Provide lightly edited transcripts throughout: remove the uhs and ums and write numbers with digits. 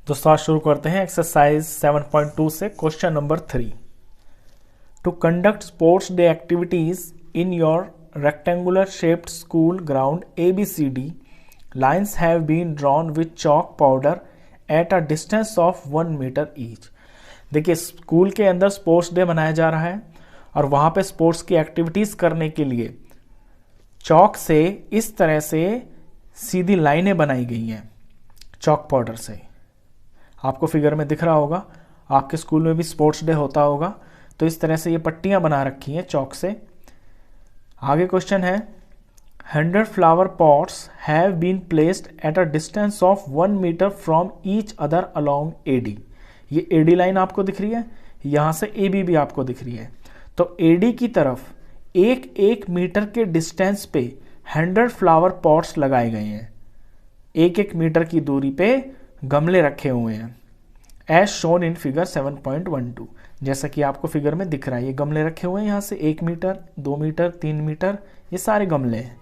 दोस्तों आज शुरू करते हैं एक्सरसाइज 7.2 से question number 3। To conduct sports day activities in your rectangular shaped school ground ABCD, lines have been drawn with chalk powder at a distance of 1 metre each. देखिए, school के अंदर sports day मनाया जा रहा है और वहाँ पे स्पोर्ट्स की एक्टिविटीज करने के लिए चॉक से इस तरह से सीधी लाइनें बनाई गई हैं चॉक पाउडर से। आपको फिगर में दिख रहा होगा, आपके स्कूल में भी स्पोर्ट्स डे होता होगा, तो इस तरह से ये पट्टियां बना रखी हैं चॉक से। आगे क्वेश्चन है 100 flower pots have been placed at a distance of 1 metre from each other along AD। ये AD लाइन आपको दिख रही है, यहाँ से AB भी आपको दिख रही है। तो AD की तरफ एक मीटर के डिस्टेंस पे 100 फ्लावर पॉट्स लगाए गए हैं। एक मीटर की दूरी पे गमले रखे हुए हैं एज शोन इन फिगर 7.12। जैसा कि आपको फिगर में दिख रहा है, ये गमले रखे हुए हैं यहाँ से 1 मीटर, 2 मीटर, 3 मीटर, ये सारे गमले हैं।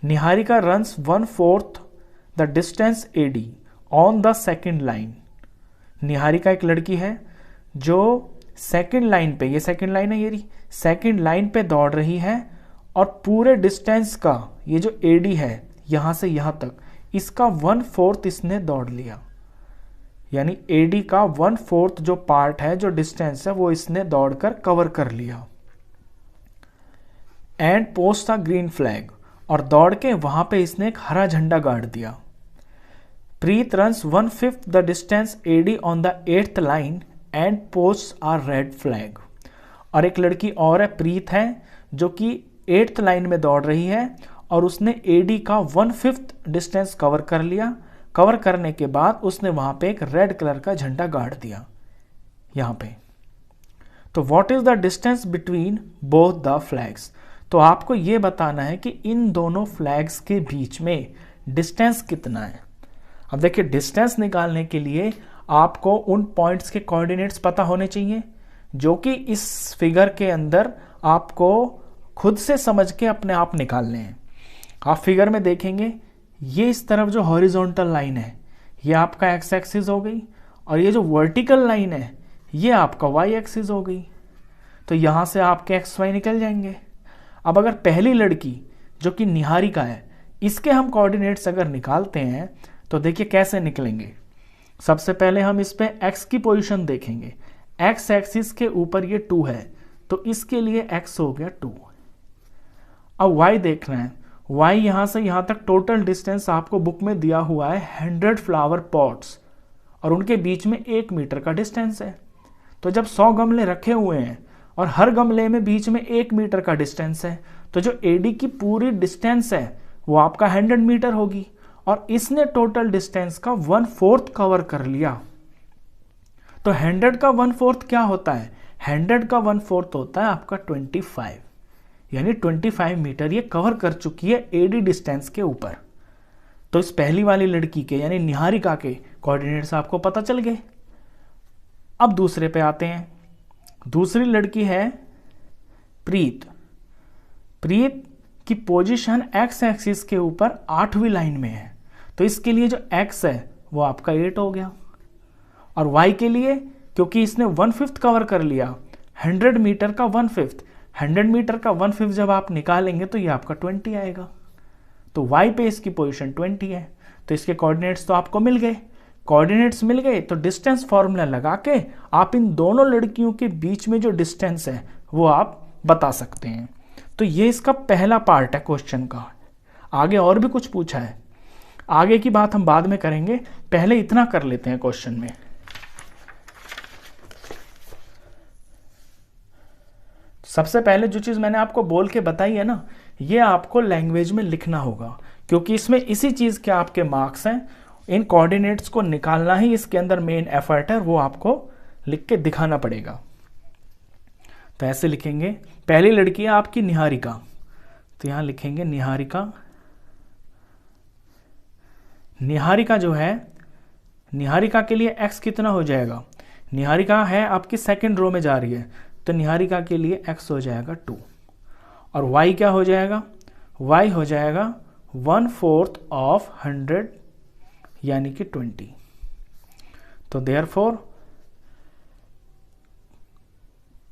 Niharika runs 1/4 the distance AD on the second line. Niharika एक लड़की है जो सेकेंड लाइन पे, ये सेकेंड लाइन है, ये सेकेंड लाइन पे दौड़ रही है और पूरे डिस्टेंस का ये जो AD है यहाँ से यहाँ तक, इसका 1/4 इसने दौड़ लिया। यानी AD का 1/4 जो पार्ट है, जो डिस्टेंस है, वो इसने दौड़कर कवर कर लिया। And post a green flag, और दौड़ के वहां पे इसने एक हरा झंडा गाड़ दिया। Preet runs 1/5 the distance AD on the 8th line and post a red flag. और एक लड़की और है, प्रीत है, जो कि 8th लाइन में दौड़ रही है और उसने AD का 1/5 डिस्टेंस कवर कर लिया। कवर करने के बाद उसने वहां पे एक रेड कलर का झंडा गाड़ दिया यहां पे। तो what is the distance between both the flags. तो आपको यह बताना है कि इन दोनों फ्लैग्स के बीच में डिस्टेंस कितना है। अब देखिए, डिस्टेंस निकालने के लिए आपको उन पॉइंट्स के कोऑर्डिनेट्स पता होने चाहिए, जो कि इस फिगर के अंदर आपको खुद से समझ के अपने आप निकालने हैं। आप फिगर में देखेंगे, ये इस तरफ जो हॉरिजॉन्टल लाइन है ये आपका x एक्सिस हो गई, और ये जो वर्टिकल लाइन है ये आपका y एक्सिस हो गई। तो यहाँ से आपके xy निकल जाएंगे। अब अगर पहली लड़की जो कि निहारिका है, इसके हम कोऑर्डिनेट्स अगर निकालते हैं तो देखिए कैसे निकलेंगे। सबसे पहले हम इस पे x की पोजीशन देखेंगे। x एक्सिस के ऊपर ये 2 है, तो इसके लिए x हो गया 2। अब y देखना है, y यहां से यहां तक टोटल डिस्टेंस आपको बुक में दिया हुआ है 100 फ्लावर पॉट्स, और उनके बीच में 1 मीटर का डिस्टेंस है। तो जब 100 गमले रखे हुए हैं और हर गमले में बीच में 1 मीटर का डिस्टेंस है, तो जो AD की पूरी डिस्टेंस है वो आपका 100 मीटर होगी, और इसने टोटल डिस्टेंस का 1/4 कवर कर लिया। तो 100 का 1/4 क्या होता है? 100 का 1/4 होता है आपका 25, यानी 25 मीटर ये कवर कर चुकी है AD डिस्टेंस के ऊपर। तो इस पहली वाली लड़की के यानी निहारिका के कोऑर्डिनेट्स आपको पता चल गए। अब दूसरे पे आते हैं। दूसरी लड़की है प्रीत। प्रीत की पोजीशन x एक्सिस के ऊपर 8वीं लाइन में है, तो इसके लिए जो x है वो आपका 8 हो गया। और y के लिए, क्योंकि इसने 1/5 कवर कर लिया, 100 मीटर का 1/5, 100 मीटर का 1/5 जब आप निकालेंगे तो ये आपका 20 आएगा। तो y पे इसकी पोजीशन 20 है, तो इसके कोऑर्डिनेट्स तो आपको मिल गए। कोऑर्डिनेट्स मिल गए तो डिस्टेंस फॉर्मूला लगा के आप इन दोनों लड़कियों के बीच में जो डिस्टेंस है वो आप बता सकते हैं। तो ये इसका पहला पार्ट है क्वेश्चन का। आगे और भी कुछ पूछा है, आगे की बात हम बाद में करेंगे, पहले इतना कर लेते हैं क्वेश्चन में। सबसे पहले जो चीज मैंने आपको बोल के बताई है ना, ये आपको लैंग्वेज में लिखना होगा, क्योंकि इसमें इसी चीज के आपके मार्क्स हैं। इन कोऑर्डिनेट्स को निकालना ही इसके अंदर मेन एफर्ट है, वो आपको लिख के दिखाना पड़ेगा। तो ऐसे लिखेंगे, पहली लड़की है आपकी निहारिका, तो यहां लिखेंगे निहारिका। निहारिका जो है, निहारिका के लिए x कितना हो जाएगा? निहारिका है आपकी सेकंड रो में जा रही है, तो निहारिका के लिए x हो जाएगा 2, और y क्या हो जाएगा? y हो जाएगा 1/4 ऑफ 100 यानी कि 20। तो therefore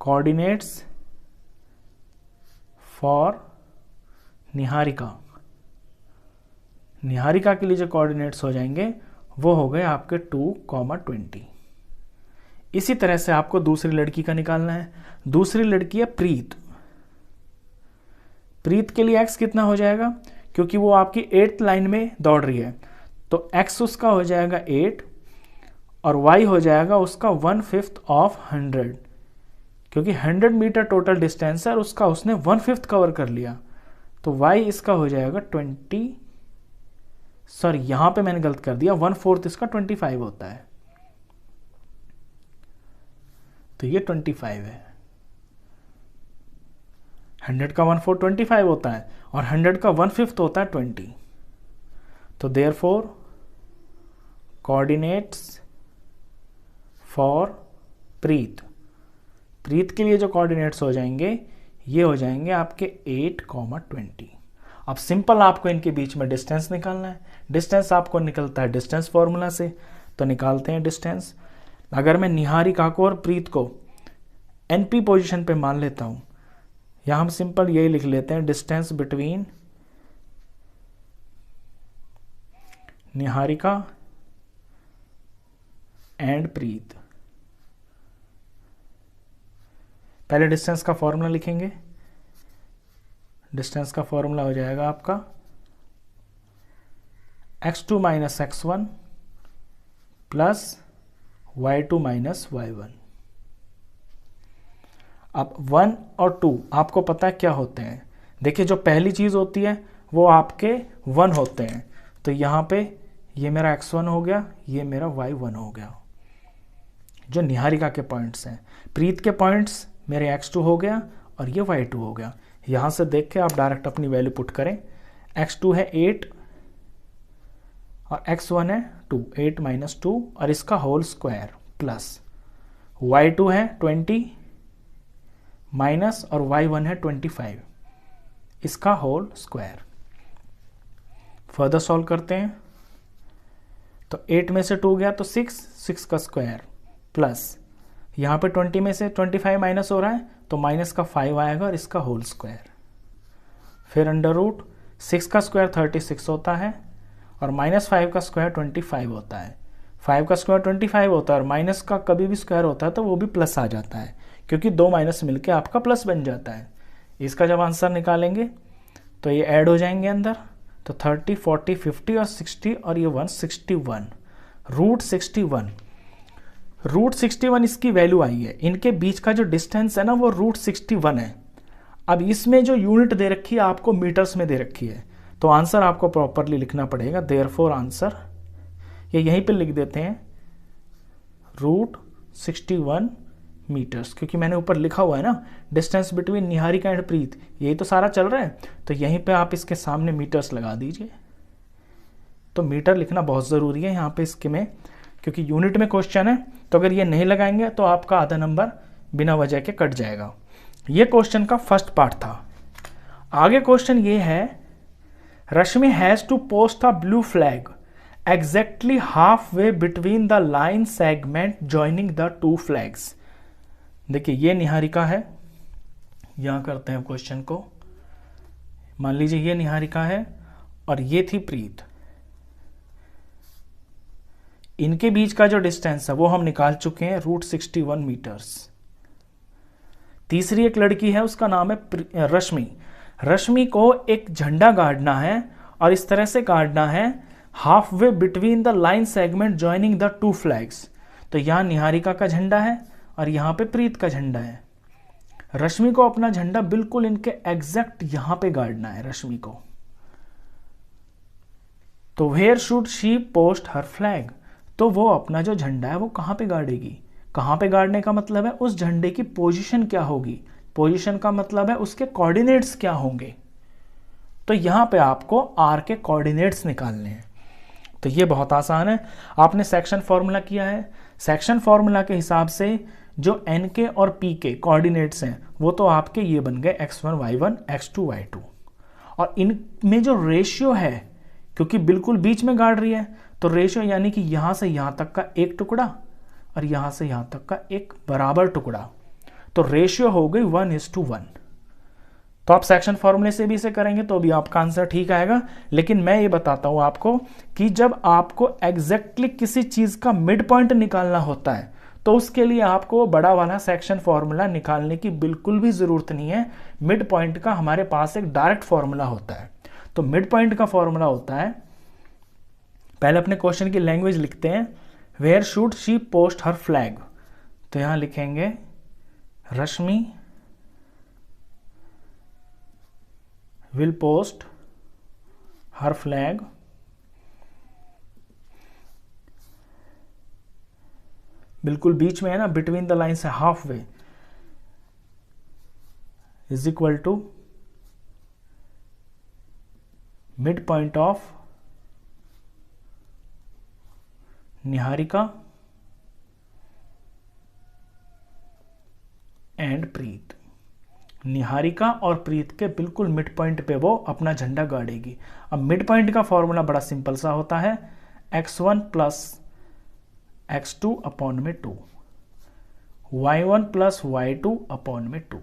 coordinates for Niharika, Niharika के लिए जो कोऑर्डिनेट्स हो जाएंगे वो हो गए आपके 2,20। इसी तरह से आपको दूसरी लड़की का निकालना है। दूसरी लड़की है प्रीत। प्रीत के लिए x कितना हो जाएगा, क्योंकि वो आपकी 8th लाइन में दौड़ रही है, तो x उसका हो जाएगा 8 और y हो जाएगा उसका 1/5 ऑफ 100, क्योंकि 100 मीटर टोटल डिस्टेंस है और उसका उसने 1/5 कवर कर लिया, तो y इसका हो जाएगा 20, सॉरी यहां पे मैंने गलत कर दिया, 1/4 इसका 25 होता है, तो ये 25 है। 100 का 1/4 25 होता है और 100 का 1/5 होता है 20। तो देयरफॉर कोऑर्डिनेट्स फॉर प्रीत, प्रीत के लिए जो कोऑर्डिनेट्स हो जाएंगे ये हो जाएंगे आपके 8,20। अब सिंपल आपको इनके बीच में डिस्टेंस निकालना है। डिस्टेंस आपको निकलता है डिस्टेंस फॉर्मूला से, तो निकालते हैं डिस्टेंस। अगर मैं निहारिका को और प्रीत को एनपी पोजीशन पे मान लेता हूं, या हम सिंपल यही लिख लेते हैं डिस्टेंस बिटवीन निहारिका एंड प्रीत। पहले डिस्टेंस का फॉर्मूला लिखेंगे। डिस्टेंस का फॉर्मूला हो जाएगा आपका x2 minus x1 plus y2 minus y1। अब 1 और 2 आपको पता है क्या होते हैं। देखिए जो पहली चीज होती है वो आपके 1 होते हैं, तो यहां पे ये मेरा x1 हो गया, ये मेरा y1 हो गया, जो निहारिका के पॉइंट्स हैं। प्रीत के पॉइंट्स मेरे x2 हो गया और ये y2 हो गया। यहां से देख के आप डायरेक्ट अपनी वैल्यू पुट करें। x2 है 8 और x1 है 2, 8 माइनस 2 और इसका होल स्क्वायर प्लस y2 है 20 माइनस और y1 है 25, इसका होल स्क्वायर। फर्दर सॉल्व करते हैं तो 8 में से 2 गया तो 6 का स्क्वायर प्लस यहाँ पे 20 में से 25 माइनस हो रहा है तो माइनस का 5 आएगा और इसका होल स्क्वायर। फिर अंडर रूट 6 का स्क्वायर 36 होता है और माइनस 5 का स्क्वायर 25 होता है। 5 का स्क्वायर 25 होता है और माइनस का कभी भी स्क्वायर होता है तो वो भी प्लस आ जाता है, क्योंकि दो माइनस मिलके आपका प्लस बन जाता है। इसका जब आंसर निकालेंगे तो ये ऐड हो जाएंगे अंदर, तो 30, 40, 50 और 60 और ये 161 रूट 61 इसकी वैल्यू आई है। इनके बीच का जो डिस्टेंस है ना वो रूट 61 है। अब इसमें जो यूनिट दे रखी है आपको मीटर्स में दे रखी है, तो आंसर आपको प्रॉपरली लिखना पड़ेगा। देयरफॉर आंसर ये यहीं पे लिख देते हैं रूट 61 मीटर्स, क्योंकि मैंने ऊपर लिखा हुआ है ना डिस्टेंस बिटवीन निहारिका एंड प्रीत, यही तो सारा चल रहा है, तो यहीं पे आप इसके सामने मीटर्स लगा दीजिए। तो मीटर लिखना बहुत ज़रूरी है यहाँ पे इसके में, क्योंकि यूनिट में क्वेश्चन है, तो अगर ये नहीं लगाएंगे तो आपका आधा नंबर बिना वजह के कट जाएगा। ये क्वेश्चन का फर्स्ट पार्ट था। आगे क्वेश्चन ये है, Rashmi has to post a blue flag exactly half way between the line segment joining the two flags. देखिए ये निहारिका है, यहां करते हैं क्वेश्चन को। मान लीजिए ये निहारिका है और ये थी प्रीत। इनके बीच का जो डिस्टेंस है वो हम निकाल चुके हैं रूट 61 मीटर्स। तीसरी एक लड़की है, उसका नाम है रश्मि। रश्मि को एक झंडा गाड़ना है और इस तरह से गाड़ना है half way between the line segment joining the two flags. तो यहां निहारिका का झंडा है और यहां पे प्रीत का झंडा है। रश्मि को अपना झंडा बिल्कुल इनके एग्जैक्ट यहां पे गाड़ना है रश्मि को। तो where should she post her flag, तो वो अपना जो झंडा है वो कहां पे गाड़ेगी। कहां पे गाड़ने का मतलब है उस झंडे की पोजीशन क्या होगी, पोजीशन का मतलब है उसके कोऑर्डिनेट्स क्या होंगे। तो यहां पे आपको आर के कोऑर्डिनेट्स निकालने हैं। तो ये बहुत आसान है, आपने सेक्शन फॉर्मूला किया है। सेक्शन फॉर्मूला के हिसाब से जो एन के और पी के कोऑर्डिनेट्स हैं वो तो आपके ये बन गए x1 y1 x2 y2, और इनमें जो रेशियो है क्योंकि बिल्कुल बीच में गाड़ रही है तो रेशियो यानी कि यहां से यहां तक का एक टुकड़ा और यहाँ से यहाँ तक का एक बराबर टुकड़ा, तो रेशियो हो गई 1:1। तो आप सेक्शन फॉर्मूले से भी इसे करेंगे तो भी आपका आंसर ठीक आएगा। लेकिन मैं ये बताता हूँ आपको कि जब आपको एग्जैक्टली किसी चीज़ का मिड पॉइंट निकालना होता है तो उसके लिए आपको बड़ा वाला सेक्शन फॉर्मूला निकालने की बिल्कुल भी ज़रूरत नहीं है। मिड पॉइंट का हमारे पास एक डायरेक्ट फॉर्मूला होता है। तो मिड पॉइंट का फॉर्मूला होता है, पहले अपने क्वेश्चन की लैंग्वेज लिखते हैं, where should she post her flag. तो यहां लिखेंगे Rashmi will post her flag बिल्कुल बीच में है ना, बिटवीन द लाइन से half way, is equal to mid point of Niharika and Preet. Niharika और प्रीत के बिल्कुल मिड पॉइंट पे वो अपना झंडा गाड़ेगी। अब मिड पॉइंट का फॉर्मूला बड़ा सिंपल सा होता है, x1 प्लस x2 अपॉन में 2, y1 प्लस y2 अपॉन में 2।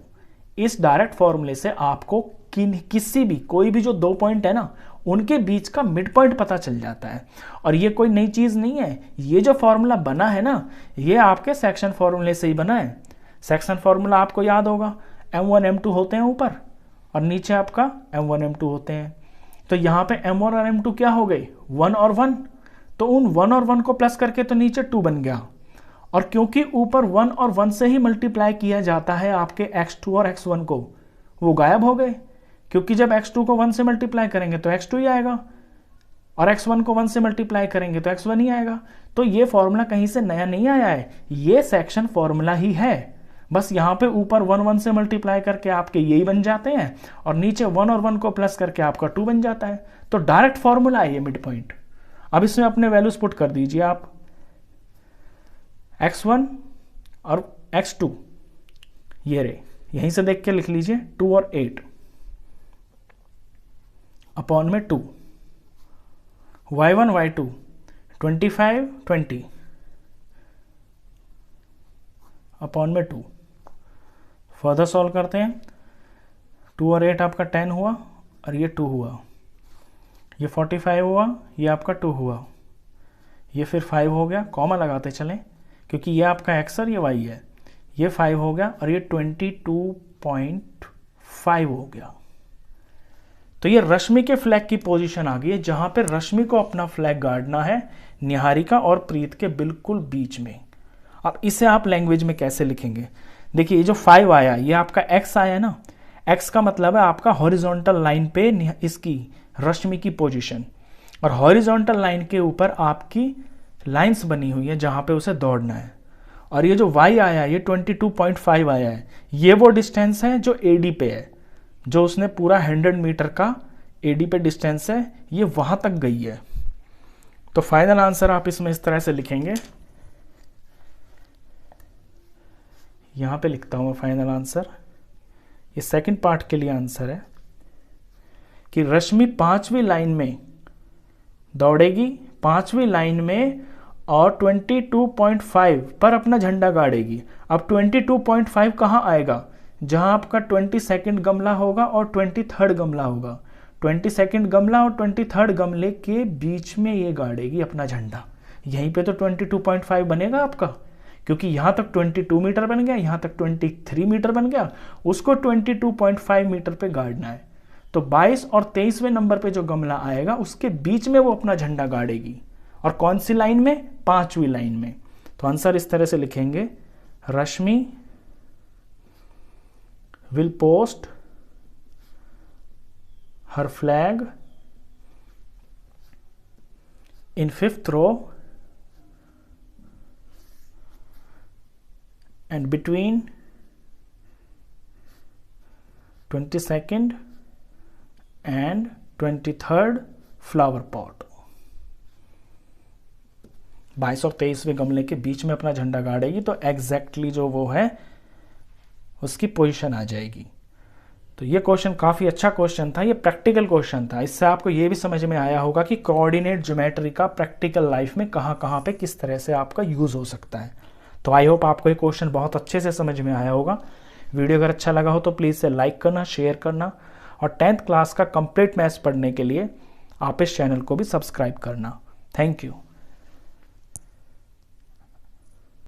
इस डायरेक्ट फॉर्मूले से आपको किसी भी कोई भी जो दो पॉइंट है ना उनके बीच का मिड पॉइंट पता चल जाता है। और ये कोई नई चीज नहीं है, ये जो फॉर्मूला बना है ना ये आपके सेक्शन फॉर्मूले से ही बना है। सेक्शन फॉर्मूला आपको याद होगा, m1 m2 होते हैं ऊपर और नीचे आपका m1 m2 होते हैं। तो यहाँ पे m1 और m2 क्या हो गए, 1 और 1, तो उन 1 और 1 को प्लस करके तो नीचे 2 बन गया। और क्योंकि ऊपर 1 और 1 से ही मल्टीप्लाई किया जाता है आपके x2 और x1 को, वो गायब हो गए, क्योंकि जब x2 को 1 से मल्टीप्लाई करेंगे तो x2 ही आएगा और x1 को 1 से मल्टीप्लाई करेंगे तो x1 ही आएगा। तो ये फॉर्मूला कहीं से नया नहीं आया है, ये सेक्शन फॉर्मूला ही है। बस यहाँ पे ऊपर 1 1 से मल्टीप्लाई करके आपके यही बन जाते हैं और नीचे 1 और 1 को प्लस करके आपका 2 बन जाता है। तो डायरेक्ट फॉर्मूला है ये मिड पॉइंट। अब इसमें अपने वैल्यूज पुट कर दीजिए आप, x1 और x2 ये रे, यहीं से देख के लिख लीजिए 2 और 8 अपॉन में 2, y1 y2 25 20 अपॉन में 2। फर्दर सॉल्व करते हैं, 2 और 8 आपका 10 हुआ और ये 2 हुआ, ये 45 हुआ, ये आपका 2 हुआ, ये फिर 5 हो गया, कॉमा लगाते चलें क्योंकि ये आपका x और ये y है, ये 5 हो गया और ये 22.5 हो गया। तो ये रश्मि के फ्लैग की पोजीशन आ गई है जहां पे रश्मि को अपना फ्लैग गाड़ना है निहारिका और प्रीत के बिल्कुल बीच में। अब इसे आप लैंग्वेज में कैसे लिखेंगे, देखिए ये जो 5 आया ये आपका x आया ना, x का मतलब है आपका हॉरिजॉन्टल लाइन पे इसकी रश्मि की पोजीशन, और हॉरिजॉन्टल लाइन के ऊपर आपकी लाइंस बनी हुई है जहां पे उसे दौड़ना है। और ये जो y आया ये 22.5 आया है, ये वो डिस्टेंस है जो AD पे है, जो उसने पूरा 100 मीटर का AD पे डिस्टेंस है, ये वहां तक गई है। तो फाइनल आंसर आप इसमें इस तरह से लिखेंगे, यहां पे लिखता हूं मैं फाइनल आंसर, ये सेकंड पार्ट के लिए आंसर है कि रश्मि 5वीं लाइन में दौड़ेगी, 5वीं लाइन में, और 22.5 पर अपना झंडा गाड़ेगी। अब 22.5 कहाँ आएगा, जहां आपका 22nd गमला होगा और 23rd गमला होगा, 22nd गमला और 23rd गमले के बीच में ये गाड़ेगी अपना झंडा। यहीं पे तो 22.5 बनेगा आपका, क्योंकि यहां तक 22 मीटर बन गया, यहां तक 23 मीटर बन गया, उसको 22.5 मीटर पे गाड़ना है। तो 22 और 23वें नंबर पे जो गमला आएगा उसके बीच में वो अपना झंडा गाड़ेगी, और कौन सी लाइन में, 5वीं लाइन में। तो आंसर इस तरह से लिखेंगे, रश्मि will post her flag in 5th row and between 22nd and 23rd flower pot। 22 और 23वें गमले के बीच में अपना झंडा गाड़ेगी, तो एग्जैक्टली जो वो है उसकी पोजीशन आ जाएगी। तो ये क्वेश्चन काफ़ी अच्छा क्वेश्चन था, ये प्रैक्टिकल क्वेश्चन था। इससे आपको ये भी समझ में आया होगा कि कोऑर्डिनेट ज्योमेट्री का प्रैक्टिकल लाइफ में कहाँ कहाँ पे किस तरह से आपका यूज़ हो सकता है। तो आई होप आपको ये क्वेश्चन बहुत अच्छे से समझ में आया होगा। वीडियो अगर अच्छा लगा हो तो प्लीज़ से लाइक करना, शेयर करना, और 10th क्लास का कंप्लीट मैथ्स पढ़ने के लिए आप इस चैनल को भी सब्सक्राइब करना। Thank you.